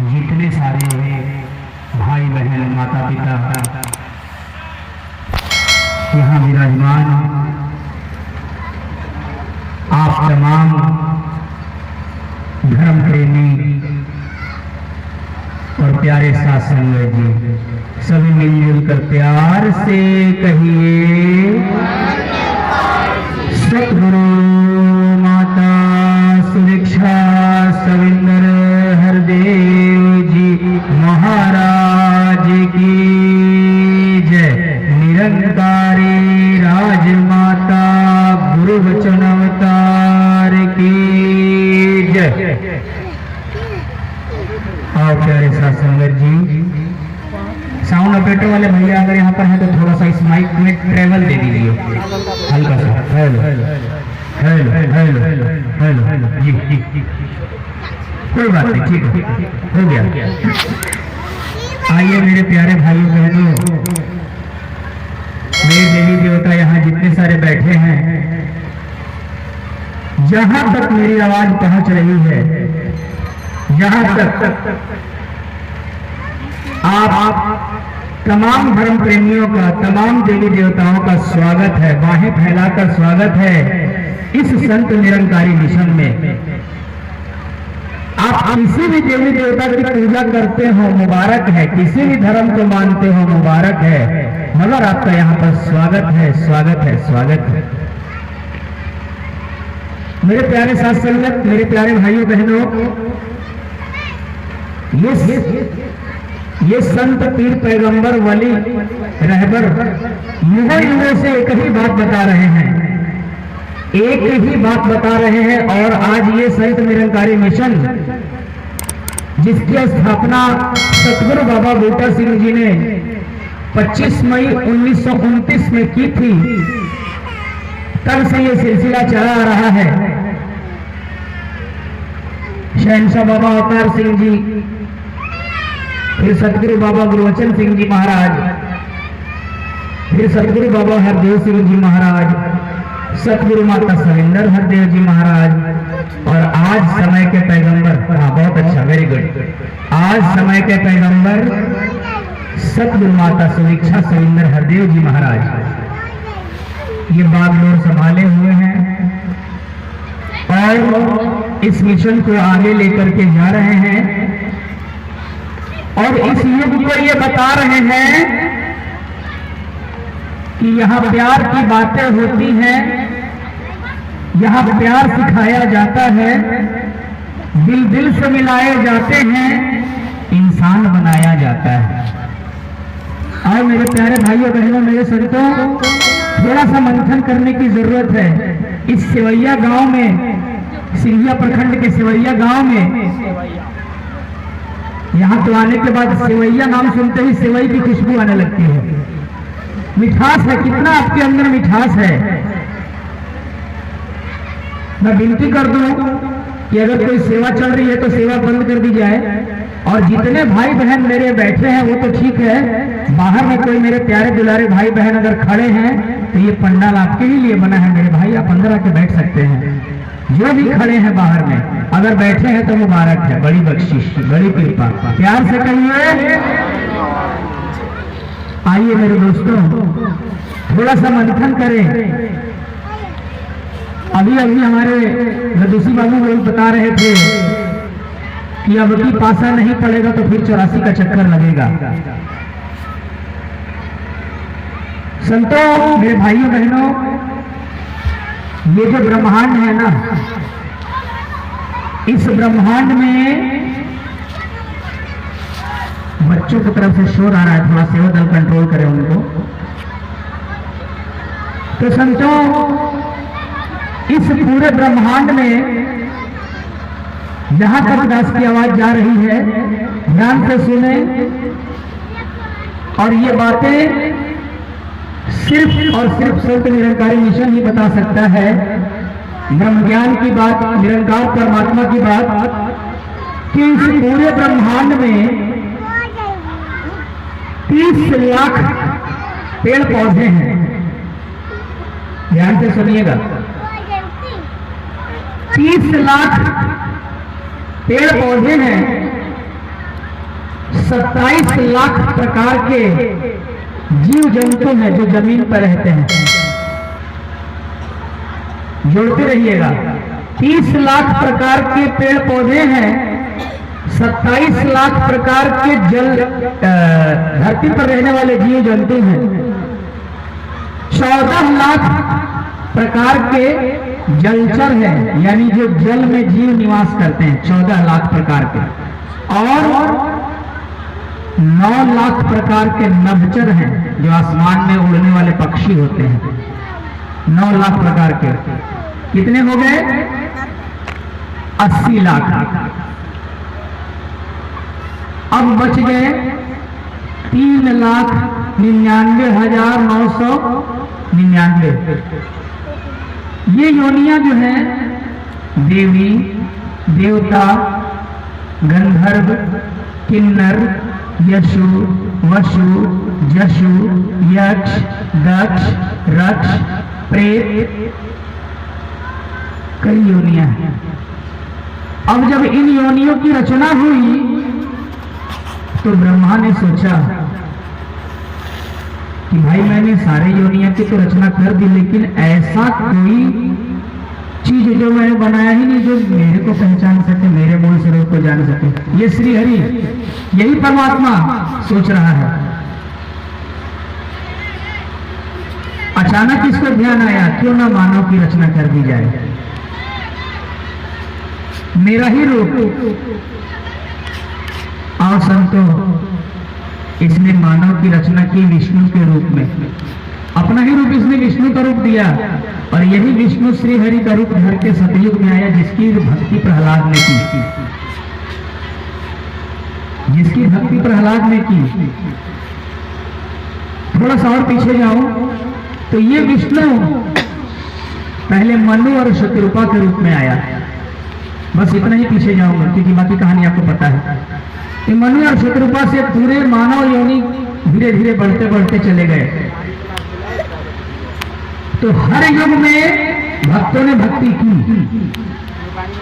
जितने सारे भाई बहन माता पिता यहाँ विराजमान, आप तमाम धर्म प्रेमी और प्यारे शासन जी सभी मिलजुल कर प्यार से कहिए सतगुरु माता सुदीक्षा सविंदर हरदेव जी महाराज की जय। निरंकारी राजमाता गुरु वचन अवतार की जय। आओ प्यारे साथ संगत जी, साउंड ऑपरेटर वाले भैया अगर यहाँ पर है तो थोड़ा सा इस माइक में ट्रेवल दे दीजिए, हल्का सा। Hello hello hello hello hello जी जी, कोई बात नहीं, ठीक है, हो गया। आइए मेरे प्यारे भाइयों बहनों, मेरे देवी देवता यहाँ जितने सारे बैठे हैं, जहां तक मेरी आवाज पहुंच रही है, जहां तक आप तमाम धर्म प्रेमियों का, तमाम देवी देवताओं का स्वागत है, बाहें फैलाकर स्वागत है इस संत निरंकारी मिशन में। आप किसी भी देवी देवता की पूजा करते हो मुबारक है, किसी भी धर्म को मानते हो मुबारक है, मगर आपका यहाँ पर स्वागत है, स्वागत है, स्वागत है। मेरे प्यारे साथ संगत, मेरे प्यारे भाइयों बहनों, ये संत पीर पैगंबर वली रहबर युगों युगों से एक ही बात बता रहे हैं, एक ही बात बता रहे हैं। और आज ये संत निरंकारी मिशन जिसकी स्थापना सतगुरु बाबा बूटा सिंह जी ने 25 मई 1929 में की थी, तब से ये सिलसिला चला आ रहा है। शहंशाह बाबा अवतार सिंह जी, फिर सतगुरु बाबा गुरुवचन सिंह जी महाराज, फिर सतगुरु बाबा हरदेव सिंह जी महाराज, सतगुरु माता सविंदर हरदेव जी महाराज, और आज समय के पैगंबर, हाँ बहुत अच्छा, वेरी गुड, आज समय के पैगंबर सतगुरु माता सुदीक्षा सविंदर हरदेव जी महाराज ये बागडोर संभाले हुए हैं और इस मिशन को आगे लेकर के जा रहे हैं। और इस युग को ये बता रहे हैं कि यहाँ प्यार की बातें होती हैं, यहाँ प्यार सिखाया जाता है, दिल दिल से मिलाए जाते हैं, इंसान बनाया जाता है। और मेरे प्यारे भाइयों बहनों, मेरे संतों, थोड़ा सा मंथन करने की जरूरत है। इस सेवैया गांव में, सिंधिया प्रखंड के सेवैया गांव में, यहाँ तो आने के बाद सेवैया नाम सुनते ही सेवई की खुशबू आने लगती है। मिठास है, कितना आपके अंदर मिठास है। मैं विनती कर दूं कि अगर कोई सेवा चल रही है तो सेवा बंद कर दी जाए, और जितने भाई बहन मेरे बैठे हैं वो तो ठीक है, बाहर में कोई मेरे प्यारे दुलारे भाई बहन अगर खड़े हैं तो ये पंडाल आपके ही लिए बना है मेरे भाई, आप अंदर आके बैठ सकते हैं। जो भी खड़े हैं बाहर में, अगर बैठे हैं तो मुबारक है, बड़ी बख्शिश, बड़ी कृपा, प्यार से कहिए। आइए मेरे दोस्तों, थोड़ा सा मंथन करें। अभी अभी हमारे रदूसी बाबू लोग बता रहे थे कि अब की पासा नहीं पड़ेगा तो फिर 84 का चक्कर लगेगा। संतों, मेरे भाइयों बहनों, ये जो ब्रह्मांड है ना, इस ब्रह्मांड में बच्चों की तरफ से शोर आ रहा है, थोड़ा सेवा दल कंट्रोल करें उनको। तो संतों, इस पूरे ब्रह्मांड में जहां तक दास की आवाज जा रही है, ध्यान से सुने। और ये बातें सिर्फ और सिर्फ संत निरंकारी मिशन ही बता सकता है। ब्रह्म ज्ञान की बात, निरंकार परमात्मा की बात, कि इस पूरे ब्रह्मांड में 30 लाख पेड़ पौधे हैं। ध्यान से सुनिएगा, 30 लाख पेड़ पौधे हैं। 27 लाख प्रकार के जीव जंतु हैं जो जमीन पर रहते हैं। जोड़ते रहिएगा, 30 लाख प्रकार के पेड़ पौधे हैं, 27 लाख प्रकार के जल धरती पर रहने वाले जीव जंतु हैं, 14 लाख प्रकार के जलचर हैं, यानी जो जल में जीव निवास करते हैं 14 लाख प्रकार के, और 9 लाख प्रकार के नभचर हैं जो आसमान में उड़ने वाले पक्षी होते हैं। 9 लाख प्रकार के कितने हो गए? 80 लाख। अब बच गए 3,99,999। ये योनियां जो हैं देवी, देवता, गंधर्व, किन्नर, यशु, वशु, जशु, यक्ष, दक्ष, रक्ष, प्रेत, कई योनियां हैं। अब जब इन योनियों की रचना हुई तो ब्रह्मा ने सोचा कि भाई मैंने सारे योनियों की तो रचना कर दी, लेकिन ऐसा कोई चीज जो मैंने बनाया ही नहीं जो मेरे को पहचान सके, मेरे मूल स्वरूप को जान सके। ये श्री हरि, यही परमात्मा सोच रहा है। अचानक इसको ध्यान आया, क्यों ना मानव की रचना कर दी जाए, मेरा ही रूप। और संतो, इसने मानव की रचना की विष्णु के रूप में, अपना ही रूप इसने विष्णु का रूप दिया, और यही विष्णु श्री हरि का रूप धर के सतयुग में आया, जिसकी भक्ति प्रहलाद ने की, जिसकी भक्ति प्रहलाद ने की। थोड़ा सा और पीछे जाऊं तो ये विष्णु पहले मनु और शत्रुपा के रूप में आया। बस इतना ही पीछे जाऊंगा क्योंकि बाकी कहानी आपको पता है। ये मनु और शत्रुपा से पूरे मानव योनि धीरे धीरे बढ़ते बढ़ते चले गए। तो हर युग में भक्तों ने भक्ति की।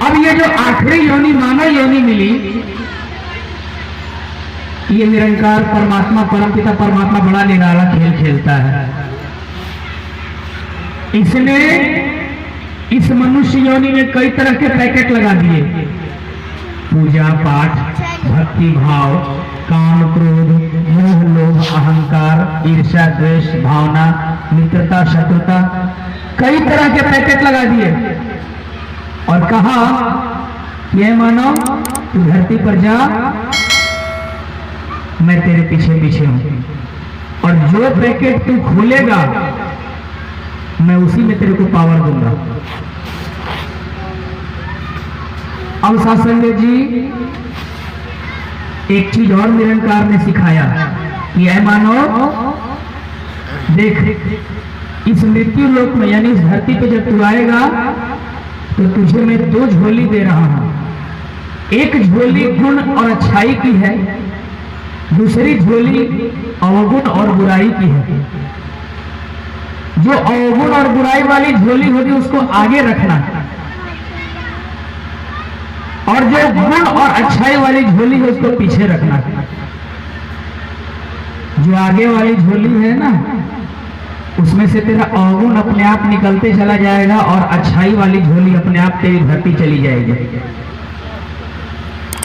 अब ये जो आखिरी योनि मानव योनि मिली, ये निरंकार परमात्मा, परमपिता परमात्मा बड़ा निराला खेल खेलता है। इसने इस मनुष्य योनि में कई तरह के पैकेट लगा दिए, पूजा पाठ, भक्ति भाव, काम क्रोध, मोह लोभ अहंकार, ईर्ष्या द्वेष भावना, मित्रता शत्रुता, कई तरह के पैकेट लगा दिए और कहा ये मानो तू धरती पर जा, मैं तेरे पीछे पीछे हूं, और जो पैकेट तू खोलेगा मैं उसी में तेरे को पावर दूंगा। अब सासंग जी एक चीज और निरंकार ने सिखाया कि ऐ मानो देख, इस मृत्यु लोक में यानी इस धरती पे जब तू आएगा तो तुझे मैं 2 झोली दे रहा हूं। एक झोली गुण और अच्छाई की है, दूसरी झोली अवगुण और बुराई की है। जो अवगुण और बुराई वाली झोली होगी उसको आगे रखना, और जो गुण और अच्छाई वाली झोली है उसको पीछे रखना। जो आगे वाली झोली है ना, उसमें से तेरा अवगुण अपने आप निकलते चला जाएगा और अच्छाई वाली झोली अपने आप तेरी भरती चली जाएगी।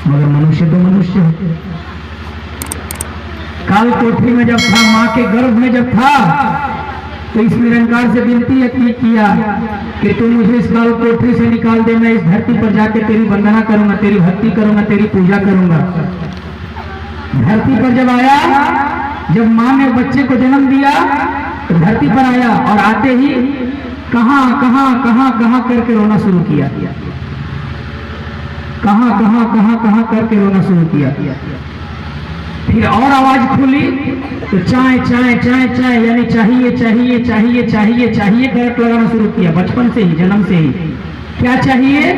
मगर मनुष्य तो मनुष्य है। काल कोठरी में जब था, मां के गर्भ में जब था, तो इस निरंकार से विनती किया कि तू मुझे इस काल कोठरी से निकाल दे, मैं इस धरती पर जाकर तेरी वंदना करूंगा, तेरी भक्ति करूंगा, तेरी पूजा करूंगा। धरती पर जब आया, जब मां ने बच्चे को जन्म दिया तो धरती पर आया, और आते ही कहां कहां कहां कहां करके रोना शुरू किया, कहां कहां कहां कहां करके रोना शुरू किया। फिर और आवाज खुली तो चाय चाय चाय चाय यानी चाहिए चाहिए चाहिए चाहिए चाहिए करके लगाना शुरू किया। बचपन से ही, जन्म से ही क्या चाहिए?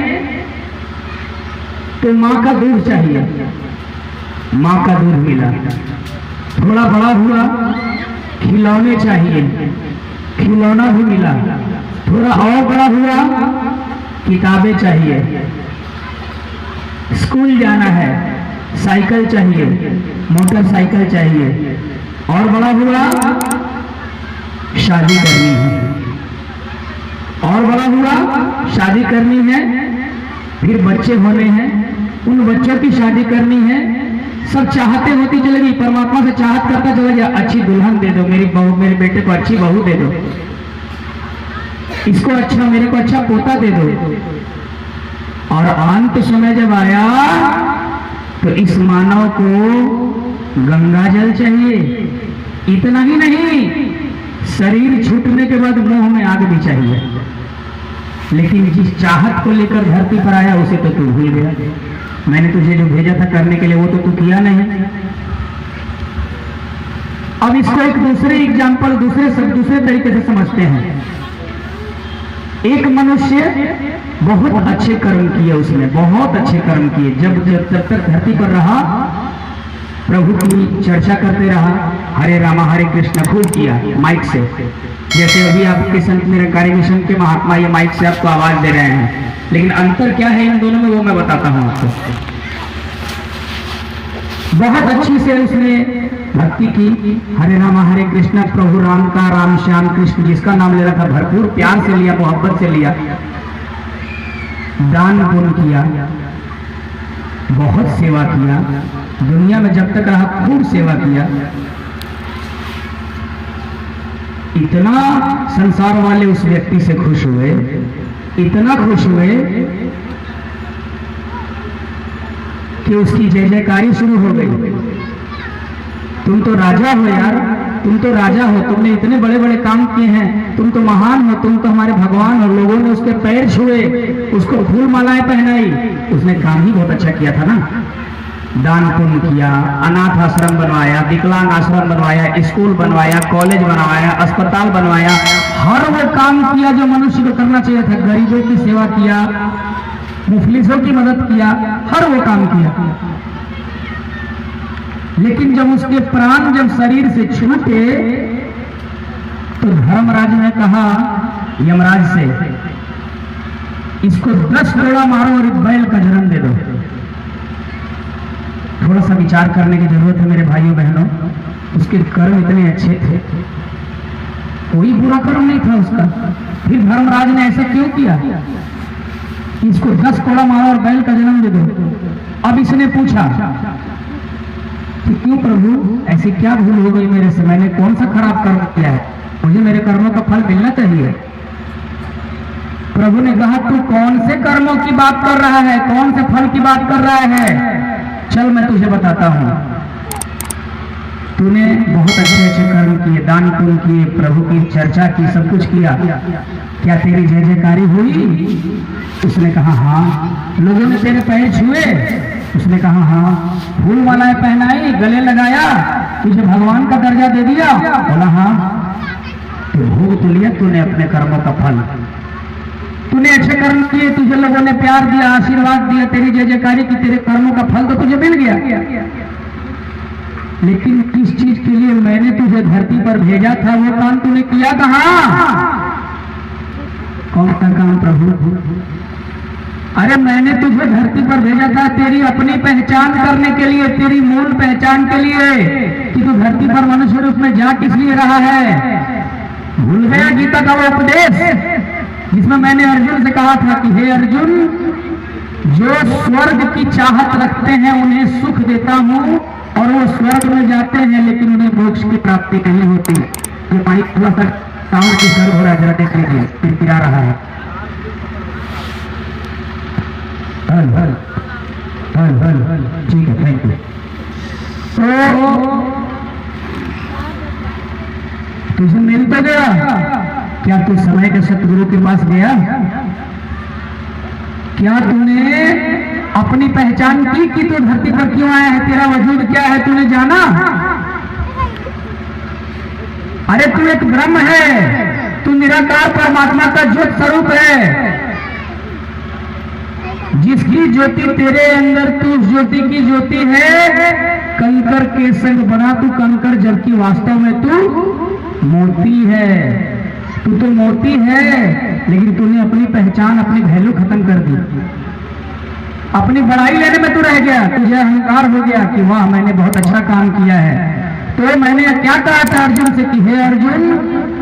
तो माँ का दूध चाहिए। माँ का दूध मिला। थोड़ा बड़ा हुआ, खिलौने चाहिए, खिलौना भी मिला। थोड़ा और बड़ा हुआ, किताबें चाहिए, स्कूल जाना है, साइकिल चाहिए, मोटरसाइकिल चाहिए, और बड़ा हुआ शादी करनी है, और बड़ा हुआ शादी करनी है, फिर बच्चे होने हैं, उन बच्चों की शादी करनी है, सब चाहते होती चलेगी, परमात्मा से चाहत करता चला गया, अच्छी दुल्हन दे दो, मेरी बहू, मेरे बेटे को अच्छी बहू दे दो, इसको अच्छा, मेरे को अच्छा पोता दे दो। और अंत समय जब आया तो इस मानव को गंगा जल चाहिए। इतना ही नहीं, शरीर छूटने के बाद मुंह में आग भी चाहिए। लेकिन जिस चाहत को लेकर धरती पर आया उसे तो तू भूल गया। मैंने तुझे जो भेजा था करने के लिए वो तो तू किया नहीं। अब इसको एक दूसरे एग्जाम्पल, दूसरे तरीके से समझते हैं। एक मनुष्य बहुत अच्छे कर्म किए, उसने बहुत अच्छे कर्म किए, जब तक धरती पर रहा प्रभु की चर्चा करते रहा, हरे रामा हरे कृष्ण खूब किया माइक से। जैसे अभी आपके संत निरंकारी मिशन के महात्मा ये माइक से आपको आवाज दे रहे हैं, लेकिन अंतर क्या है इन दोनों में वो मैं बताता हूं आपको। बहुत अच्छी से उसने भक्ति की, हरे रामा हरे कृष्ण, प्रभु राम का, राम श्याम कृष्ण जिसका नाम ले रहा था, भरपूर प्यार से लिया, मोहब्बत से लिया, दान पुण्य किया, बहुत सेवा किया, दुनिया में जब तक रहा खूब सेवा किया। इतना संसार वाले उस व्यक्ति से खुश हुए, इतना खुश हुए कि उसकी जय जयकारी शुरू हो गई। तुम तो राजा हो यार, तुम तो राजा हो, तुमने इतने बड़े बड़े काम किए हैं, तुम तो महान हो, तुम तो हमारे भगवान हो। लोगों ने उसके पैर छुए, उसको फूल मालाएं पहनाई। उसने काम ही बहुत अच्छा किया था ना, दान पुण्य किया, अनाथ आश्रम बनवाया, विकलांग आश्रम बनवाया, स्कूल बनवाया, कॉलेज बनवाया, अस्पताल बनवाया, हर वो काम किया जो मनुष्य को करना चाहिए था। गरीबों की सेवा किया, मुफलिसों की मदद किया, हर वो काम किया। लेकिन जब उसके प्राण जब शरीर से छूटे तो धर्मराज ने कहा यमराज से, इसको 10 घोड़ा मारो और एक बैल का जन्म दे दो। थोड़ा सा विचार करने की जरूरत है मेरे भाइयों बहनों। उसके कर्म इतने अच्छे थे, कोई बुरा कर्म नहीं था उसका, फिर धर्मराज ने ऐसा क्यों किया? इसको 10 घोड़ा मारो और बैल का जन्म दे दो। अब इसने पूछा कि क्यों प्रभु, ऐसी क्या भूल हो गई मेरे से, मैंने कौन सा खराब कर्म किया है, मुझे मेरे कर्मों का फल मिलना चाहिए। प्रभु ने कहा तू कौन से कर्मों की बात कर रहा है, कौन से फल की बात कर रहा है? चल मैं तुझे बताता हूं। तूने बहुत अच्छे अच्छे कर्म किए, दान पुण्य किए, प्रभु की चर्चा की, सब कुछ किया, क्या तेरी जय जयकारी हुई? उसने कहा हाँ। लोगों ने तेरे पैर छुए? उसने कहा हाँ। फूल मालाएं पहनाई, गले लगाया, तुझे भगवान का दर्जा दे दिया? बोला हाँ। तो भोग तो लिया तूने अपने कर्मों का फल, तूने अच्छे कर्म किए, तुझे लोगों ने प्यार दिया, आशीर्वाद दिया, तेरी जय जयकारी की, तेरे कर्मों का फल तो तुझे मिल गया। लेकिन किस चीज के लिए मैंने तुझे धरती पर भेजा था वो काम तूने किया कहाँ? कौन सा काम प्रभु? अरे मैंने तुझे धरती पर भेजा था तेरी अपनी पहचान करने के लिए, तेरी मूल पहचान के लिए, कि तू धरती पर मनुष्य रूप में जा किस लिए रहा है? भूल गया गीता का वो उपदेश जिसमें मैंने अर्जुन से कहा था कि हे अर्जुन, जो स्वर्ग की चाहत रखते हैं उन्हें सुख देता हूं, और वो स्वर्ग में जाते हैं लेकिन उन्हें मोक्ष की प्राप्ति नहीं होती। ये माइक थोड़ा सा साउंड की सर्व हो रहा है, जरा देख लीजिए, पिरपिरा रहा है। हल हल हल हल, ठीक है, थैंक यू। तो तुझे मिल तो गया, क्या तू समय के सतगुरु के पास गया? क्या तूने अपनी पहचान की कि तू धरती पर क्यों आया है, तेरा वजूद क्या है, तूने जाना? अरे तू एक ब्रह्म है, तू निराकार परमात्मा का ज्योत स्वरूप है, जिसकी ज्योति तेरे अंदर, तू ज्योति की ज्योति है। कंकर के संग बना तू कंकर, जबकि वास्तव में तू मोती है। तू तो मोती है, लेकिन तूने अपनी पहचान, अपनी वैल्यू खत्म कर दी। अपनी बड़ाई लेने में तू रह गया, तुझे अहंकार हो गया कि वाह मैंने बहुत अच्छा काम किया है। तो मैंने क्या कहा था अर्जुन से कि हे अर्जुन,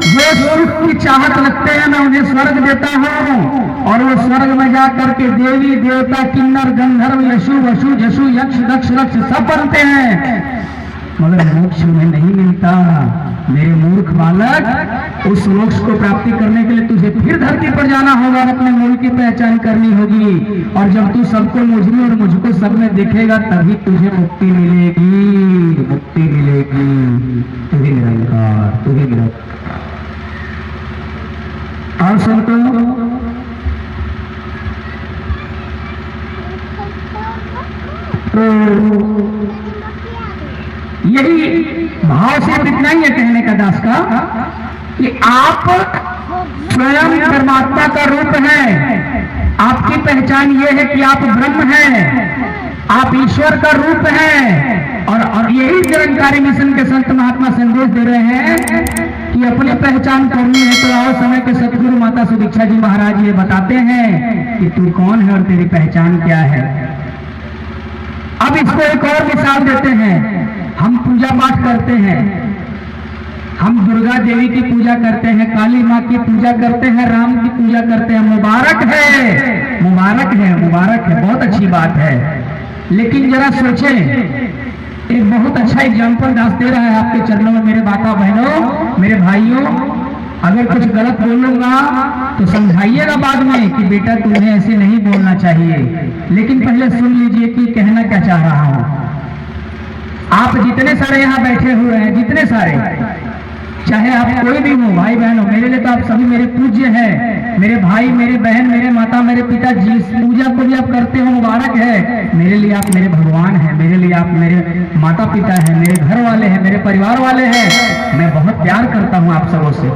जो सुख की चाहत रखते हैं मैं उन्हें स्वर्ग देता हूँ, और वो स्वर्ग में जा करके देवी देवता किन्नर गंधर्व यशु वशु जशु यक्ष दक्ष रक्ष सब बनते हैं, मगर मोक्ष उन्हें नहीं मिलता। मेरे मूर्ख बालक, उस मोक्ष को प्राप्ति करने के लिए तुझे फिर धरती पर जाना होगा और अपने मूल की पहचान करनी होगी। और जब तू सबको मुझमें और मुझको सब में देखेगा तभी तुझे मुक्ति मिलेगी, मुक्ति मिलेगी। तू ही निरंकार, तू ही निरंकार। और सुनते तो यही भाव से इतना ही है कहने का दास का कि आप स्वयं परमात्मा का रूप हैं। आपकी पहचान ये है कि आप ब्रह्म हैं, आप ईश्वर का रूप हैं। और यही निरंकारी मिशन के संत महात्मा संदेश दे रहे हैं कि अपनी पहचान करनी है तो आओ समय के सतगुरु माता सुदीक्षा जी महाराज ये बताते हैं कि तू कौन है और तेरी पहचान क्या है। अब इसको एक और मिसाल देते हैं। हम पूजा पाठ करते हैं, हम दुर्गा देवी की पूजा करते हैं, काली माँ की पूजा करते हैं, राम की पूजा करते हैं। मुबारक है, मुबारक है, मुबारक है, बहुत अच्छी बात है। लेकिन जरा सोचें, एक बहुत अच्छा एग्जाम्पल दास दे रहा है आपके चरणों में मेरे माता बहनों, मेरे भाइयों। अगर कुछ गलत बोलूंगा तो समझाइएगा बाद में कि बेटा तुम्हें ऐसे नहीं बोलना चाहिए। लेकिन पहले सुन लीजिए कि कहना क्या चाह रहा हूं। आप जितने सारे यहाँ बैठे हुए हैं, जितने सारे, चाहे आप कोई भी हो, भाई बहन हो, मेरे लिए तो आप सभी मेरे पूज्य हैं, मेरे भाई, मेरे बहन, मेरे माता, मेरे पिता। जिस पूजा को भी आप करते हो मुबारक है। मेरे लिए आप मेरे भगवान हैं, मेरे लिए आप मेरे माता पिता हैं, मेरे घर वाले हैं, मेरे परिवार वाले हैं। मैं बहुत प्यार करता हूँ आप सबों से,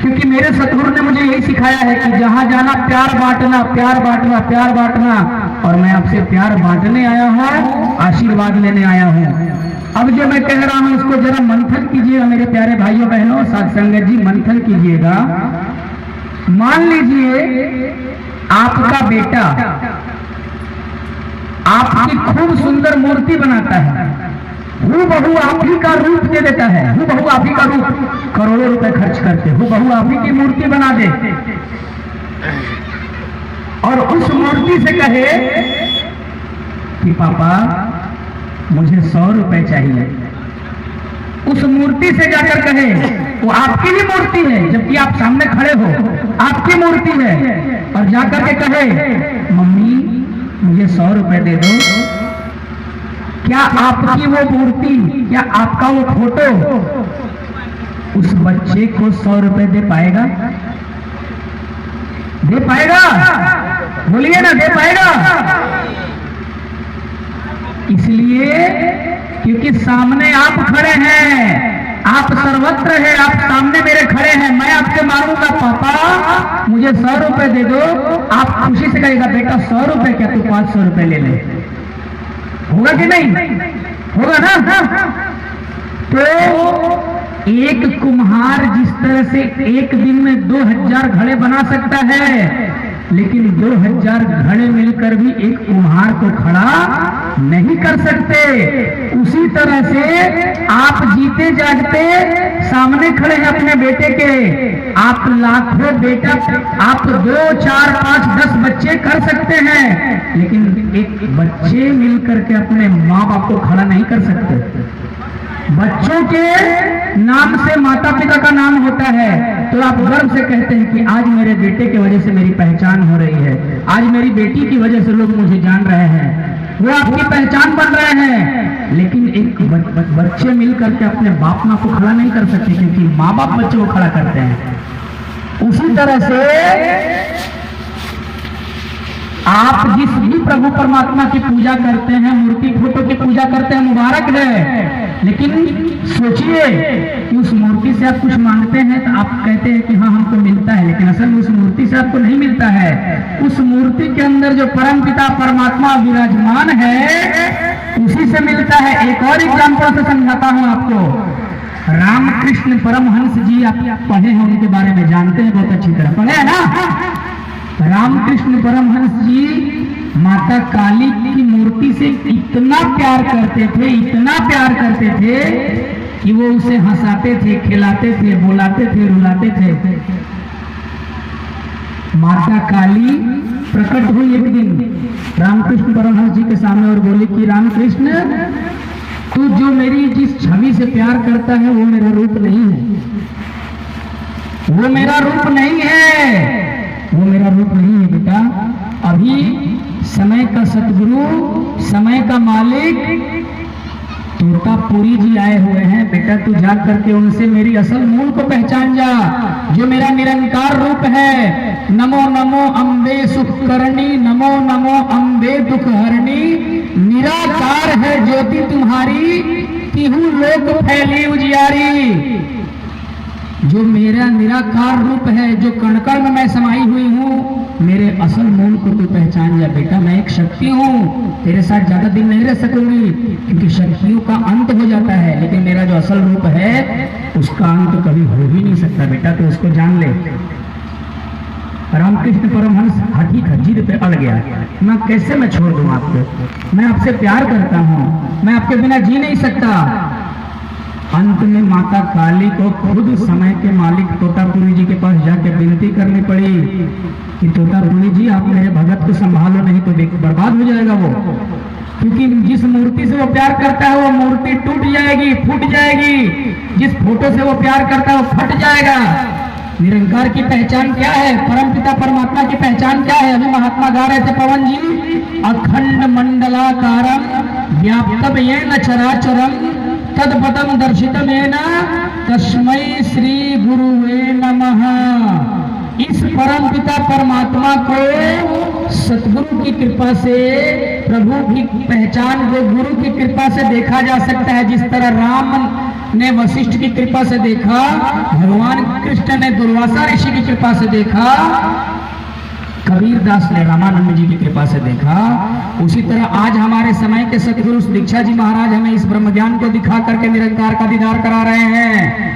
क्योंकि मेरे सतगुरु ने मुझे यही सिखाया है कि जहां जाना प्यार बांटना, प्यार बांटना, प्यार बांटना। और मैं आपसे प्यार बांटने आया हूं, आशीर्वाद लेने आया हूं। अब जो मैं कह रहा हूं इसको जरा मंथन कीजिएगा मेरे प्यारे भाइयों बहनों, साथ संगत जी मंथन कीजिएगा। मान लीजिए आपका बेटा आपकी खूब सुंदर मूर्ति बनाता है, हूबहू आप ही का रूप दे देता है, हूबहू आप ही का रूप, करोड़ों रुपए खर्च करके हूबहू आप ही की मूर्ति बना दे, और उस मूर्ति से कहे कि पापा मुझे 100 रुपए चाहिए। उस मूर्ति से जाकर कहे, वो आपकी ही मूर्ति है, जबकि आप सामने खड़े हो, आपकी मूर्ति है, और जाकर के कहे मम्मी मुझे 100 रुपए दे दो। क्या आपकी वो मूर्ति, क्या आपका वो फोटो उस बच्चे को 100 रुपए दे पाएगा? दे पाएगा? बोलिए ना, दे पाएगा? इसलिए क्योंकि सामने आप खड़े हैं, आप सर्वत्र हैं, आप सामने मेरे खड़े हैं। मैं आपसे मांगूंगा पापा मुझे 100 रुपए दे दो, आप खुशी से कहेगा बेटा 100 रुपए क्या, तू 500 रुपए ले ले। होगा कि नहीं? होगा ना? तो एक कुम्हार जिस तरह से एक दिन में 2000 घड़े बना सकता है, लेकिन 2000 घड़े मिलकर भी एक कुम्हार को खड़ा नहीं कर सकते। उसी तरह से आप जीते जागते सामने खड़े हैं अपने बेटे के। आप लाखों बेटा, आप 2, 4, 5, 10 बच्चे कर सकते हैं, लेकिन एक बच्चे मिलकर के अपने माँ बाप को खड़ा नहीं कर सकते। बच्चों के नाम से माता पिता का नाम होता है, तो आप गर्व से कहते हैं कि आज मेरे बेटे की वजह से मेरी पहचान हो रही है, आज मेरी बेटी की वजह से लोग मुझे जान रहे हैं, वो आपकी पहचान बन रहे हैं। लेकिन एक बच्चे मिलकर के अपने बाप माँ को खड़ा नहीं कर सकते, क्योंकि माँ बाप बच्चे को खड़ा करते हैं। उसी तरह से आप जिस भी प्रभु परमात्मा की पूजा करते हैं, मूर्ति फोटो की पूजा करते हैं, मुबारक है। लेकिन सोचिए कि उस मूर्ति से आप कुछ मांगते हैं तो आप कहते हैं कि हाँ हमको मिलता है, लेकिन असल में उस मूर्ति से आपको नहीं मिलता है। उस मूर्ति के अंदर जो परम पिता परमात्मा विराजमान है उसी से मिलता है। एक और एग्जाम्पल से समझाता हूं आपको। रामकृष्ण परमहंस जी आप पढ़े हैं, उनके बारे में जानते हैं बहुत अच्छी तरह, पढ़े है ना? रामकृष्ण परमहंस जी माता काली की मूर्ति से इतना प्यार करते थे, इतना प्यार करते थे कि वो उसे हंसाते थे, खिलाते थे, बुलाते थे, रुलाते थे। माता काली प्रकट हुई एक दिन रामकृष्ण परमहंस जी के सामने और बोली कि रामकृष्ण, तू जो मेरी जिस छवि से प्यार करता है वो मेरा रूप नहीं है, वो मेरा रूप नहीं है, वो मेरा रूप नहीं है बेटा। अभी समय का सतगुरु, समय का मालिक तोतापुरी जी आए हुए हैं बेटा, तू जा करके उनसे मेरी असल मूल को पहचान जा, जो मेरा निरंकार रूप है। नमो नमो अम्बे सुख करणी, नमो नमो अम्बे दुख हरणी, निराकार है ज्योति तुम्हारी, तिहु लोक फैली उजियारी। जो मेरा निराकार रूप है, जो कण कण में मैं समाई हुई हूँ, मेरे असल मूल को तू पहचान जा बेटा। मैं एक शक्ति हूँ, तेरे साथ ज्यादा दिन नहीं रह सकूंगी क्योंकि शक्तियों का अंत हो जाता है, लेकिन मेरा जो असल रूप है उसका अंत कभी हो ही नहीं सकता बेटा, तो उसको जान ले। रामकृष्ण परमहंस हाथी जिद पे अड़ गया, मैं छोड़ दूं आपको, मैं आपसे प्यार करता हूँ, मैं आपके बिना जी नहीं सकता। अंत में माता काली को खुद समय के मालिक तोतापुरी जी के पास जाके विनती करनी पड़ी कि तोतापुरी जी आप मेरे भगत को संभालो, नहीं तो बर्बाद हो जाएगा वो, क्योंकि जिस मूर्ति से वो प्यार करता है वो मूर्ति टूट जाएगी, फूट जाएगी, जिस फोटो से वो प्यार करता है वो फट जाएगा। निरंकार की पहचान क्या है, परमपिता परमात्मा की पहचान क्या है? अभी महात्मा गा रहे थे पवन जी, अखंड मंडलाकारम व्याप्तम येन चराचरम तदपदम दर्शितम येन तस्मै श्री गुरुवे नमः। इस परमपिता परमात्मा को सतगुरु की कृपा से, प्रभु की पहचान को गुरु की कृपा से देखा जा सकता है। जिस तरह राम ने वशिष्ठ की कृपा से देखा, भगवान कृष्ण ने दुर्वासा ऋषि की कृपा से देखा, कबीर दास ने रामानंद जी की कृपा से देखा, उसी तरह आज हमारे समय के सतगुरु दीक्षा जी महाराज हमें इस ब्रह्म ज्ञान को दिखा करके निरंकार का दीदार करा रहे हैं।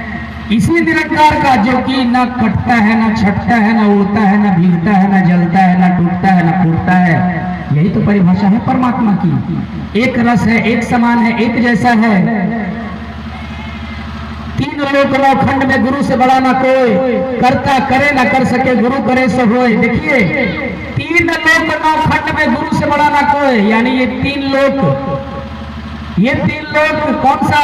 इसी निरंकार का जो कि ना कटता है, ना छटता है, ना उड़ता है, ना भीगता है, ना जलता है, ना टूटता है, ना फूटता है। यही तो परिभाषा है परमात्मा की। एक रस है, एक समान है, एक जैसा है। तीन लोक नौखंड में गुरु से बड़ा ना कोई, करता करे ना कर सके, गुरु करे सो होए। देखिए, तीन लोक नौखंड में गुरु से बड़ा ना कोई, यानी ये तीन लोक कौन सा?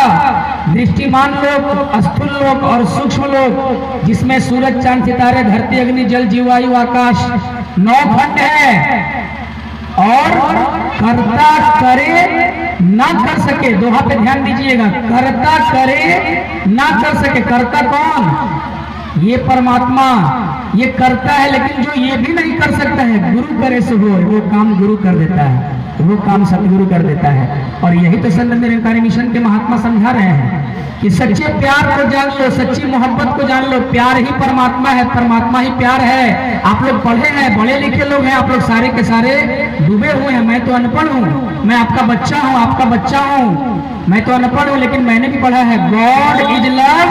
दृष्टिमान लोक, स्थूल लोक और सूक्ष्म लोक, जिसमें सूरज चांद सितारे धरती अग्नि जल जीव वायु आकाश नौ खंड है। और कर्ता करे ना कर सके, दोहा पे ध्यान दीजिएगा, कर्ता करे ना कर सके। कर्ता कौन? ये परमात्मा, ये करता है, लेकिन जो ये भी नहीं कर सकता है, गुरु करे सो हो, वो काम गुरु कर देता है, वो काम सतगुरु कर देता है। और यही तो संत निरंकारी मिशन के महात्मा समझा रहे हैं कि सच्चे प्यार को जान लो, सच्ची मोहब्बत को जान लो। प्यार ही परमात्मा है, परमात्मा ही प्यार है। आप लोग पढ़े हैं, बड़े लिखे लोग हैं, आप लोग सारे के सारे डूबे हुए हैं। मैं तो अनपढ़ हूँ, मैं आपका बच्चा हूँ, आपका बच्चा हूँ। मैं तो अनपढ़ हूँ, लेकिन मैंने भी पढ़ा है, God is love,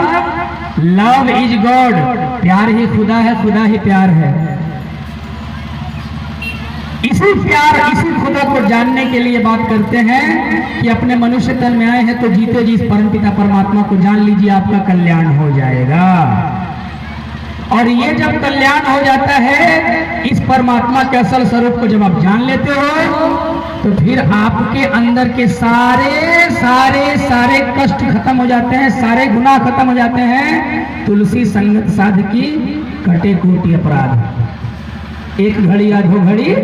love is God. प्यार ही खुदा है, खुदा ही प्यार है। इसी प्यार, इसी खुदा को जानने के लिए बात करते हैं कि अपने मनुष्य तन में आए हैं तो जीते जी इस परमपिता परमात्मा को जान लीजिए, आपका कल्याण हो जाएगा। और ये जब कल्याण हो जाता है, इस परमात्मा के असल स्वरूप को जब आप जान लेते हो, तो फिर आपके अंदर के सारे सारे सारे कष्ट खत्म हो जाते हैं, सारे गुनाह खत्म हो जाते हैं। तुलसी संगत साधकी कटे कोटि अपराध, एक घड़ी आधो घड़ी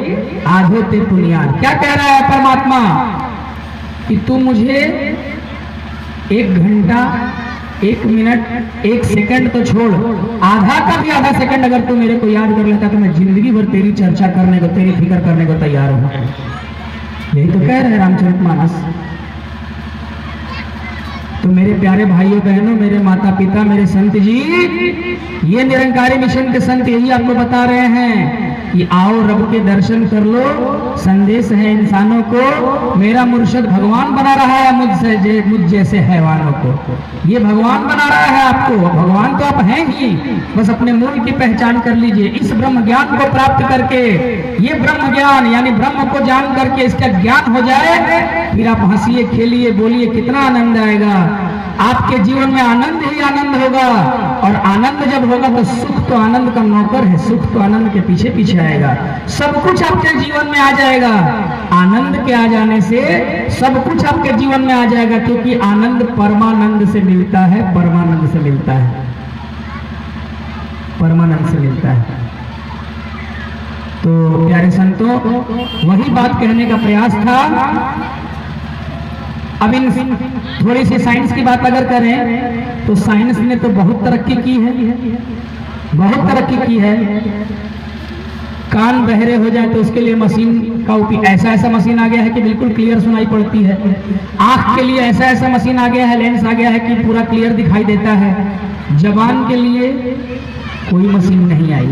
आधो ते पुनियाद। क्या कह रहा है परमात्मा कि तू मुझे 1 घंटा, 1 मिनट, 1 सेकंड तो छोड़, आधा का भी आधा सेकंड अगर तू मेरे को याद कर लेता तो मैं जिंदगी भर तेरी चर्चा करने को, तेरी फिक्र करने को तैयार हूं। यही तो कह रहे हैं रामचरितमानस। तो मेरे प्यारे भाइयों बहनों, मेरे माता पिता, मेरे संत जी, ये निरंकारी मिशन के संत यही आपको बता रहे हैं कि आओ रब के दर्शन कर लो। संदेश है इंसानों को, मेरा मुर्शिद भगवान बना रहा है मुझ जैसे हैवानों को। ये भगवान बना रहा है आपको। भगवान तो आप हैं ही, बस अपने मूल की पहचान कर लीजिए। इस ब्रह्म ज्ञान को प्राप्त करके, ये ब्रह्म ज्ञान यानी ब्रह्म को जान करके इसका ज्ञान हो जाए, फिर आप हंसिए, खेलिए, बोलिए, कितना आनंद आएगा। आपके जीवन में आनंद ही आनंद होगा, और आनंद जब होगा तो सुख तो आनंद का नौकर है, सुख तो आनंद के पीछे पीछे आएगा। सब कुछ आपके जीवन में आ जाएगा। आनंद के आ जाने से सब कुछ आपके जीवन में आ जाएगा, क्योंकि आनंद परमानंद से मिलता है, परमानंद से मिलता है, परमानंद से मिलता है। तो प्यारे संतों, वही बात कहने का प्रयास था। अब इन थोड़ी सी साइंस की बात अगर करें तो साइंस ने तो बहुत तरक्की की है, बहुत तरक्की की है। कान बहरे हो जाए तो उसके लिए मशीन का उपयोग, ऐसा मशीन आ गया है कि बिल्कुल क्लियर सुनाई पड़ती है। आंख के लिए ऐसा मशीन आ गया है, लेंस आ गया है कि पूरा क्लियर दिखाई देता है। जबान के लिए कोई मशीन नहीं आई।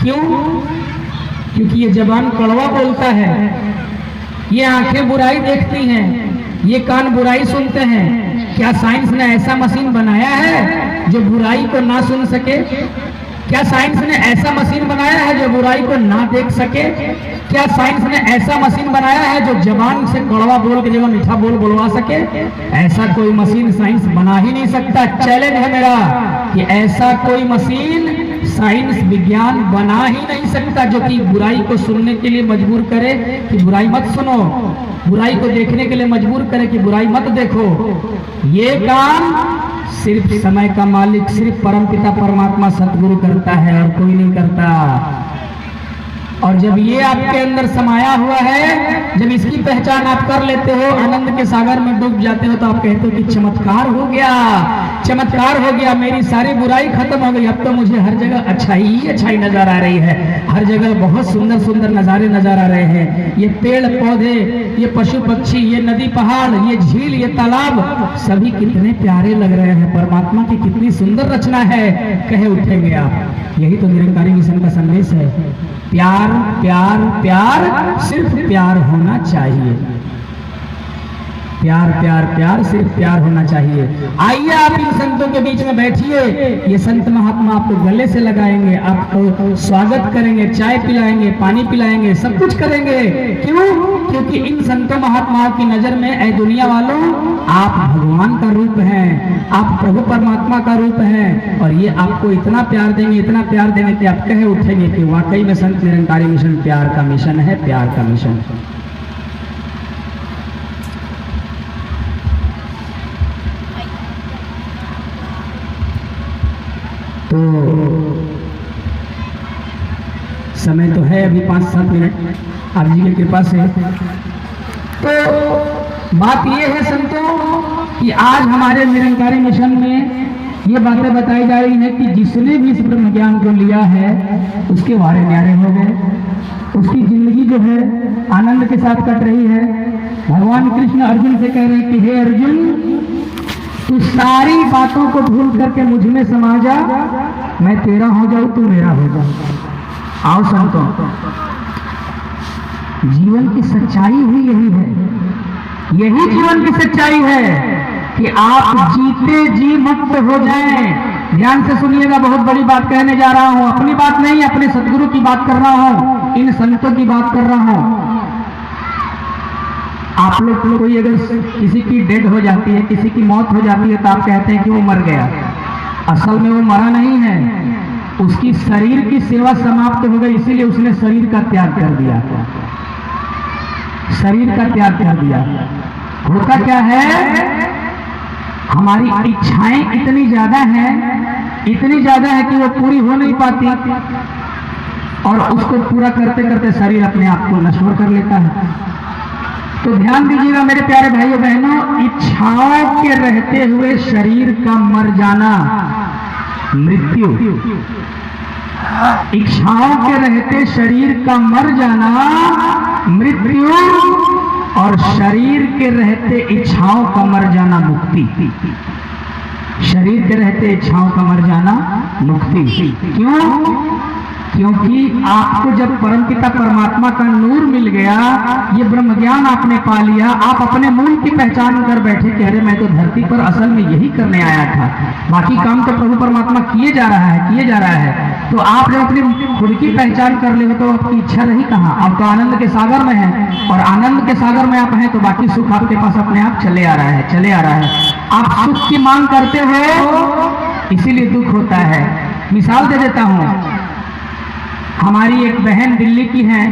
क्यों? क्योंकि ये जबान कड़वा बोलता है, ये आंखें बुराई देखती हैं, ये कान बुराई सुनते हैं। क्या साइंस ने ऐसा मशीन बनाया है जो बुराई को ना सुन सके? क्या साइंस ने ऐसा मशीन बनाया है जो बुराई को ना देख सके? क्या साइंस ने ऐसा मशीन बनाया है जो जबान से कड़वा बोल के जगह मीठा बोल बोलवा सके? ऐसा कोई मशीन साइंस बना ही नहीं सकता। चैलेंज है मेरा कि ऐसा कोई मशीन साइंस विज्ञान बना ही नहीं सकता जो कि बुराई को सुनने के लिए मजबूर करे कि बुराई मत सुनो, बुराई को देखने के लिए मजबूर करे कि बुराई मत देखो। ये काम सिर्फ समय का मालिक, सिर्फ परमपिता परमात्मा सतगुरु करता है और कोई नहीं करता। और जब ये आपके अंदर समाया हुआ है, जब इसकी पहचान आप कर लेते हो, आनंद के सागर में डूब जाते हो, तो आप कहते हो कि चमत्कार हो गया, चमत्कार हो गया, मेरी सारी बुराई खत्म हो गई। अब तो मुझे हर जगह अच्छाई ही अच्छाई नजर आ रही है, हर जगह बहुत सुंदर सुंदर नजारे नजर आ रहे हैं। ये पेड़ पौधे, ये पशु पक्षी, ये नदी पहाड़, ये झील, ये तालाब, सभी कितने प्यारे लग रहे हैं। परमात्मा की कितनी सुंदर रचना है, कहे उठेंगे आप। यही तो निरंकारी मिशन का संदेश है। प्यार प्यार प्यार, सिर्फ प्यार होना चाहिए। प्यार प्यार प्यार, सिर्फ प्यार होना चाहिए। आइए आप इन संतों के बीच में बैठिए, ये संत महात्मा आपको गले से लगाएंगे, आपको स्वागत करेंगे, चाय पिलाएंगे, पानी पिलाएंगे, सब कुछ करेंगे। क्यों? क्योंकि इन संतों महात्माओं की नजर में, ऐ दुनिया वालों, आप भगवान का रूप हैं, आप प्रभु परमात्मा का रूप हैं, और ये आपको इतना प्यार देंगे, इतना प्यार देने के आप कहे उठेंगे कि वाकई में संत निरंकारी मिशन प्यार का मिशन है, प्यार का मिशन। तो समय तो है अभी 5-7 मिनट आप जी की कृपा से। तो बात ये है संतों कि आज हमारे निरंकारी मिशन में ये बातें बताई जा रही हैं कि जिसने भी इस ब्रह्म ज्ञान को लिया है उसके वारे न्यारे हो गए, उसकी जिंदगी जो है आनंद के साथ कट रही है। भगवान कृष्ण अर्जुन से कह रहे हैं कि हे अर्जुन, तू सारी बातों को भूल करके मुझ में समा जा, मैं तेरा हो जाऊं, तू मेरा हो जा। आओ संतों, जीवन की सच्चाई ही यही है, यही जीवन की सच्चाई है कि आप जीते जी मुक्त हो जाएं। ध्यान से सुनिएगा, बहुत बड़ी बात कहने जा रहा हूं। अपनी बात नहीं, अपने सदगुरु की बात कर रहा हूं, इन संतों की बात कर रहा हूं। आप लोग कोई अगर किसी की डेथ हो जाती है, किसी की मौत हो जाती है, तो आप कहते हैं कि वो मर गया। असल में वो मरा नहीं है, उसकी शरीर की सेवा समाप्त हो गई, इसीलिए उसने शरीर का त्याग कर दिया, शरीर का त्याग कर दिया। होता क्या है, हमारी इच्छाएं इतनी ज्यादा है कि वो पूरी हो नहीं पाती, और उसको पूरा करते करते शरीर अपने आप को नश्वर कर लेता है। तो ध्यान दीजिएगा मेरे प्यारे भाइयों बहनों, इच्छाओं के रहते हुए शरीर का मर जाना मृत्यु, इच्छाओं के रहते शरीर का मर जाना मृत्यु, और शरीर के रहते इच्छाओं का मर जाना मुक्ति। शरीर के रहते इच्छाओं का मर जाना मुक्ति। क्यों? क्योंकि आपको जब परमपिता परमात्मा का नूर मिल गया, ये ब्रह्म ज्ञान आपने पा लिया, आप अपने मूल की पहचान कर बैठे कि अरे मैं तो धरती पर असल में यही करने आया था, बाकी काम तो प्रभु परमात्मा किए जा रहा है। तो आप जब अपनी खुद की पहचान कर ले तो आपकी इच्छा रही कहाँ, आप तो आनंद के सागर में हैं, और आनंद के सागर में आप हैं तो बाकी सुख आपके पास अपने आप चले आ रहा है। आप सुख की मांग करते हो इसीलिए दुख होता है। मिसाल दे देता हूँ, हमारी एक बहन दिल्ली की है,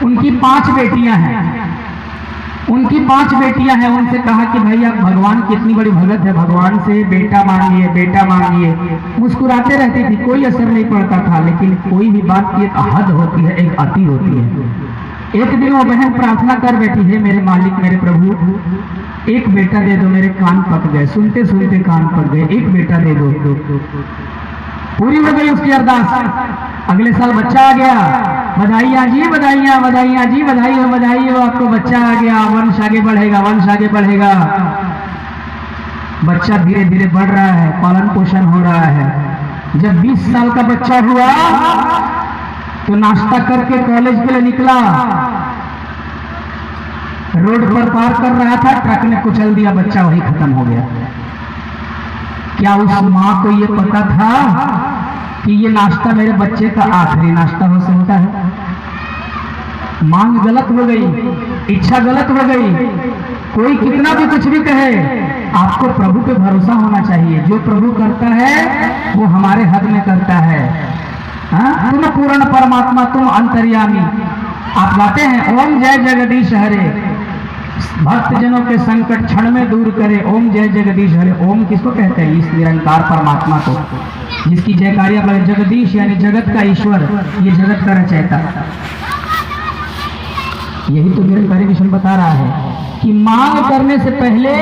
उनकी 5 बेटियां हैं। उनसे कहा कि भाई आप भगवान की इतनी बड़ी भगत है, भगवान से बेटा मांगिए। मुस्कुराते रहती थी, कोई असर नहीं पड़ता था। लेकिन कोई भी बात की एक हद होती है, एक अति होती है। एक दिन वो बहन प्रार्थना कर बैठी है, मेरे मालिक मेरे प्रभु एक बेटा दे दो, मेरे कान पक गए, सुनते सुनते कान पक गए, एक बेटा दे दो। पूरी हो गई उसकी अरदास। अगले साल बच्चा आ गया, बधाइयाँ जी, बधाई हो, आपको बच्चा आ गया, वंश आगे बढ़ेगा। बच्चा धीरे धीरे बढ़ रहा है, पालन पोषण हो रहा है। जब 20 साल का बच्चा हुआ तो नाश्ता करके कॉलेज के लिए निकला, रोड पर पार कर रहा था, ट्रक ने कुचल दिया, बच्चा वही खत्म हो गया। क्या उस माँ को ये पता था कि ये नाश्ता मेरे बच्चे का आखिरी नाश्ता हो सकता है? मांग गलत हो गई, इच्छा गलत हो गई। कोई कितना भी कुछ भी कहे, आपको प्रभु पे भरोसा होना चाहिए। जो प्रभु करता है वो हमारे हद में करता है। तुम पूर्ण परमात्मा, तुम अंतर्यामी। आप गाते हैं ओम जय जगदीश हरे, भक्त जनों के संकट क्षण में दूर करे, ओम जय जगदीश हरे। ओम किसको कहते हैं? इस निरंकार परमात्मा को, जिसकी जयकारियां लगे। जगदीश यानी जगत का ईश्वर, ये जगत का रचयिता। यही तो निरंकारी मिशन बता रहा है कि मांग करने से पहले,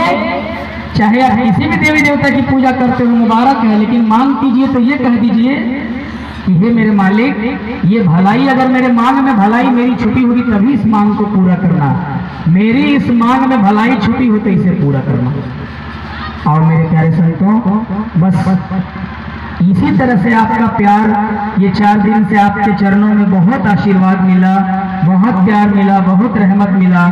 चाहे आप किसी भी देवी देवता की पूजा करते हो, मुबारक है, लेकिन मांग कीजिए तो ये कह दीजिए कि हे मेरे मालिक, ये भलाई, अगर मेरे मांग में भलाई मेरी छुपी होगी तभी इस मांग को पूरा करना। मेरी इस मांग में भलाई छुपी हो तो इसे पूरा करना। और मेरे प्यारे संतों, बस इसी तरह से आपका प्यार, ये 4 दिन से आपके चरणों में बहुत आशीर्वाद मिला, बहुत प्यार मिला, बहुत रहमत मिला।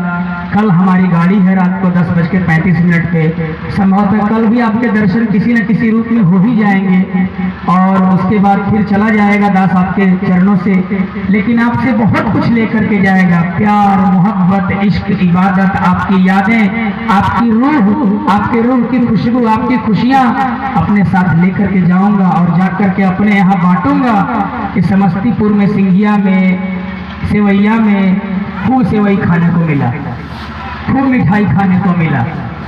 कल हमारी गाड़ी है रात को 10:35 पे, संभवतः कल भी आपके दर्शन किसी न किसी रूप में हो ही जाएंगे, और उसके बाद फिर चला जाएगा दास आपके चरणों से। लेकिन आपसे बहुत कुछ लेकर के जाएगा, प्यार, मोहब्बत, इश्क, इबादत, आपकी यादें, आपकी रूह, आपके रूह की खुशबू, आपकी खुशियाँ अपने साथ लेकर के जाऊंगा, और जाकर के अपने यहाँ बांटूंगा। कि समस्तीपुर में, सिंघिया में, सेवैया में खूब सेवई खाने को मिला, खूब मिठाई खाने को मिला,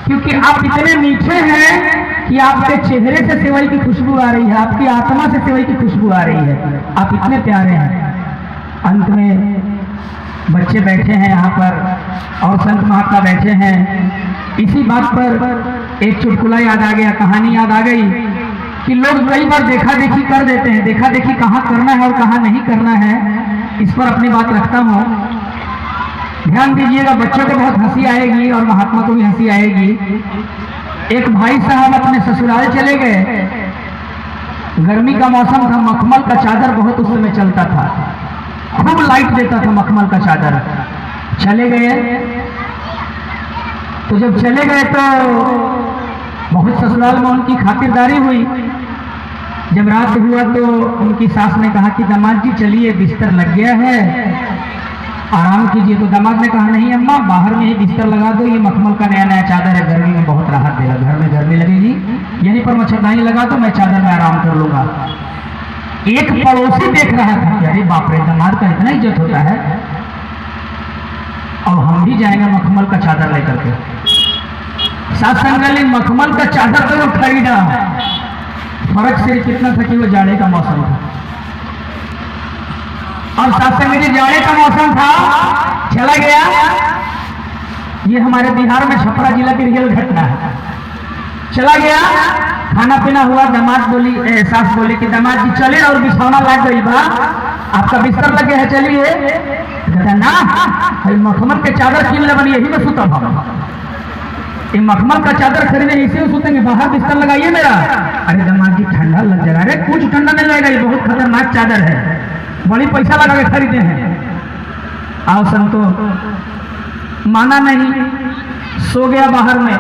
क्योंकि आप इतने मीठे हैं कि आपके चेहरे से सेवई की खुशबू आ रही है, आपकी आत्मा से सेवई की खुशबू आ रही है। आप इतने प्यारे हैं। अंत में बच्चे बैठे हैं यहाँ पर और संत महात्मा बैठे हैं। इसी बात पर एक चुटकुला याद आ गया, कहानी याद आ गई कि लोग कई बार देखा देखी कर देते हैं। देखा देखी कहाँ करना है और कहाँ नहीं करना है, इस पर अपनी बात रखता हूँ, ध्यान दीजिएगा। बच्चों को बहुत हंसी आएगी और महात्मा को भी हंसी आएगी। एक भाई साहब अपने ससुराल चले गए, गर्मी का मौसम था, मखमल का चादर बहुत उस समय चलता था, खूब लाइट देता था मखमल का चादर। चले गए तो जब चले गए तो बहुत ससुराल में उनकी खातिरदारी हुई। जब रात हुआ तो उनकी सास ने कहा कि दामाद जी चलिए, बिस्तर लग गया है, आराम कीजिए। तो दामाद ने कहा नहीं अम्मा, बाहर में ही बिस्तर लगा दो, ये मखमल का नया नया चादर है, गर्मी में बहुत राहत देगा, घर में गर्मी लगेगी, यहीं पर मच्छरदानी लगा दो, मैं चादर में आराम कर लूंगा। एक पड़ोसी देख रहा था कि अरे बाप रे, दामाद का इतना इज्जत होता है, अब हम भी जाएंगे मखमल का चादर लेकर के। सासंगली मखमल का चादर तो खरीदा, फर्क सिर्फ कितना था कि वो जाड़े का मौसम था, और सासंगली जाड़े का मौसम था, चला गया। ये हमारे बिहार में छपरा जिला की रियल घटना है। चला गया, खाना पीना हुआ, दामाद बोली, सास बोली कि दामाद जी चले, और बिछौना लग गई बा, आपका बिस्तर लगे है, चलिए। कहता ना, मखमल के चादर किन ले बनी, यही में सुतब हम। ये मखमल का चादर खरीदे इसे सोचेंगे बाहर बिस्तर लगाइए मेरा। अरे दामाद जी ठंडा लग जाएगा। अरे कुछ ठंडा नहीं लगेगा, ये बहुत खतरनाक चादर है, बड़ी पैसा लगा के खरीदे हैं। आओ संतो, माना नहीं, सो गया बाहर में।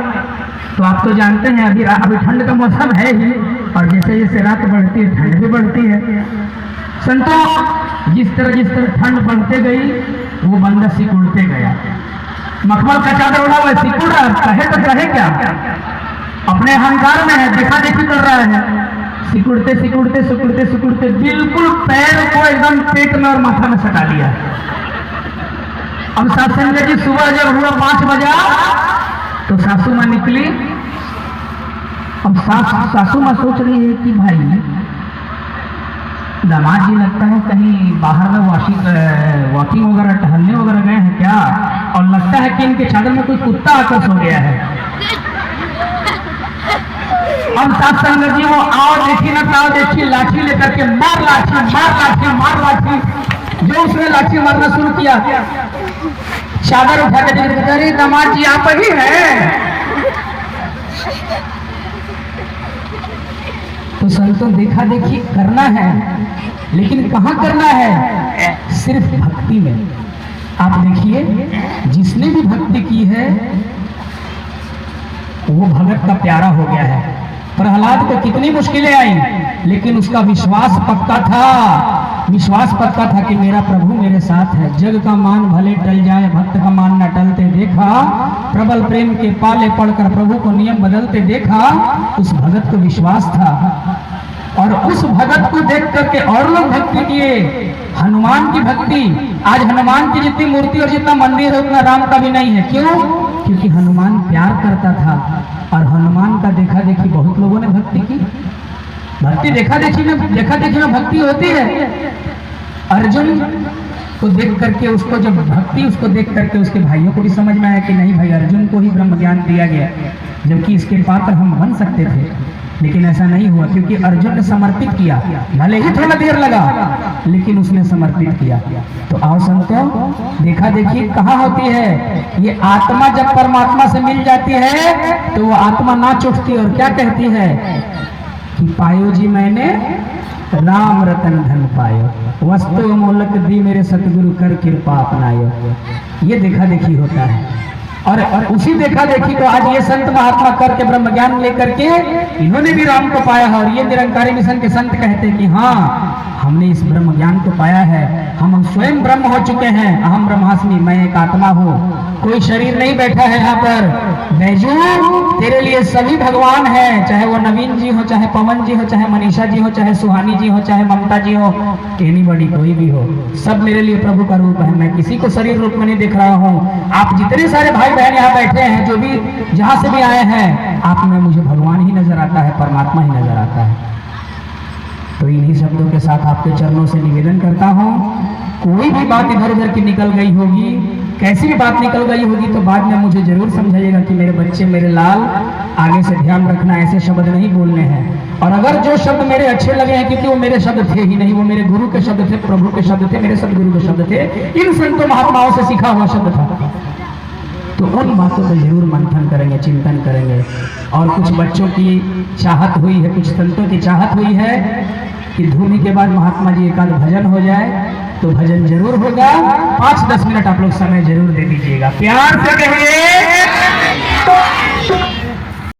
तो आप तो जानते हैं अभी ठंड का मौसम है ही, और जैसे जैसे रात बढ़ती है ठंड भी बढ़ती है। संतो जिस तरह ठंड बढ़ते गई वो बंदा सिकुड़ते गया। मखमल का चादर उड़ा हुआ सिकुड़ रहा, कहे तो कहे क्या, अपने अहंकार में है, देखा देखी कर रहा है। सिकुड़ते सिकुड़ते सिकुड़ते सिकुड़ते बिल्कुल पैर को एकदम पेट में और माथा में सटा लिया। अब सत्संग जी सुबह जब हुआ 5 बजा तो सासू माँ निकली। अब सासू माँ सोच रही है कि भाई दामाद जी लगता है कहीं बाहर में वॉकिंग वगैरह टहलने वगैरह गए हैं क्या, और लगता है कि इनके चादर में कोई कुत्ता आकर सो गया है। अब सत्संग जी वो आओ देखी ना ताओ देखी, लाठी लेकर के मार लाठी मार लाठी मार लाठी। जो उसने लाठी मारना शुरू किया, चादर उठा के देख, अरे दामाद जी आप ही हैं। तो संतों देखा देखी करना है, लेकिन कहाँ करना है, सिर्फ भक्ति में। आप देखिए जिसने भी भक्ति की है वो भगत का प्यारा हो गया है। प्रहलाद को कितनी मुश्किलें आई, लेकिन उसका विश्वास पक्का था कि मेरा प्रभु मेरे साथ है। जग का मान भले टल जाए, भक्त का मान न टलते देखा। प्रबल प्रेम के पाले पड़कर प्रभु को नियम बदलते देखा। उस भगत को विश्वास था, और उस भगत को देख करके और लोग भक्ति किए। हनुमान की भक्ति, आज हनुमान की जितनी मूर्ति और जितना मंदिर है उतना राम का भी नहीं है। क्यों? क्योंकि हनुमान प्यार करता था, और हनुमान का देखा देखी बहुत लोगों ने भक्ति की। भक्ति देखा देखी में भक्ति होती है। अर्जुन को देख करके उसको जब भक्ति उसको देख करके उसके भाइयों को भी समझ में आया कि नहीं भाई, अर्जुन को ही ब्रह्म ज्ञान दिया गया, जबकि इसके पात्र हम बन सकते थे। लेकिन ऐसा नहीं हुआ, क्योंकि अर्जुन ने समर्पित किया। भले ही थोड़ा देर लगा, लेकिन उसने समर्पित किया। तो आओ संतों, देखा देखी कहाँ होती है। ये आत्मा जब परमात्मा से मिल जाती है तो वो आत्मा नाच उठती और क्या कहती है कि पायो जी मैंने राम रतन धन पायो, वस्तु मोलक दी मेरे सतगुरु कर कृपा अपनायो। ये देखा देखी होता है। और उसी देखा देखी को आज ये संत महात्मा करके ब्रह्म ज्ञान लेकर के इन्होंने भी राम को पाया है। और ये निरंकारी मिशन के संत कहते हैं कि हाँ, हमने इस ब्रह्म ज्ञान को पाया है, हम स्वयं ब्रह्म हो चुके हैं। अहम ब्रह्मास्मि, मैं एक आत्मा हूँ, कोई शरीर नहीं बैठा है यहाँ पर। बैजू तेरे लिए सभी भगवान हैं, चाहे वो नवीन जी हो, चाहे पवन जी हो, चाहे मनीषा जी हो, चाहे सुहानी जी हो, चाहे ममता जी हो, एनीबॉडी कोई भी हो, सब मेरे लिए प्रभु का रूप है। मैं किसी को शरीर रूप में नहीं देख रहा हूँ। आप जितने सारे भाई बहन यहाँ बैठे हैं, जो भी जहाँ से भी आए हैं, आप में मुझे भगवान ही नजर आता है, परमात्मा ही नजर आता है। तो इन्हीं शब्दों के साथ आपके चरणों से निवेदन करता हूँ, कोई भी बात इधर उधर की निकल गई होगी, कैसी भी बात निकल गई होगी, तो बाद में मुझे जरूर समझाइएगा कि मेरे बच्चे, मेरे लाल, आगे से ध्यान रखना, ऐसे शब्द नहीं बोलने हैं। और अगर जो शब्द मेरे अच्छे लगे हैं, क्योंकि वो मेरे शब्द थे ही नहीं, वो मेरे गुरु के शब्द थे, प्रभु के शब्द थे, मेरे सदगुरु के शब्द थे, इन संतों महात्माओं से सीखा हुआ शब्द था, तो उन बातों पर जरूर मंथन करेंगे, चिंतन करेंगे। और कुछ बच्चों की चाहत हुई है, कुछ संतों की चाहत हुई है कि धूनी के बाद महात्मा जी एकाध भजन हो जाए, तो भजन जरूर होगा। 5-10 मिनट आप लोग समय जरूर दे दीजिएगा, प्यार से कहिए।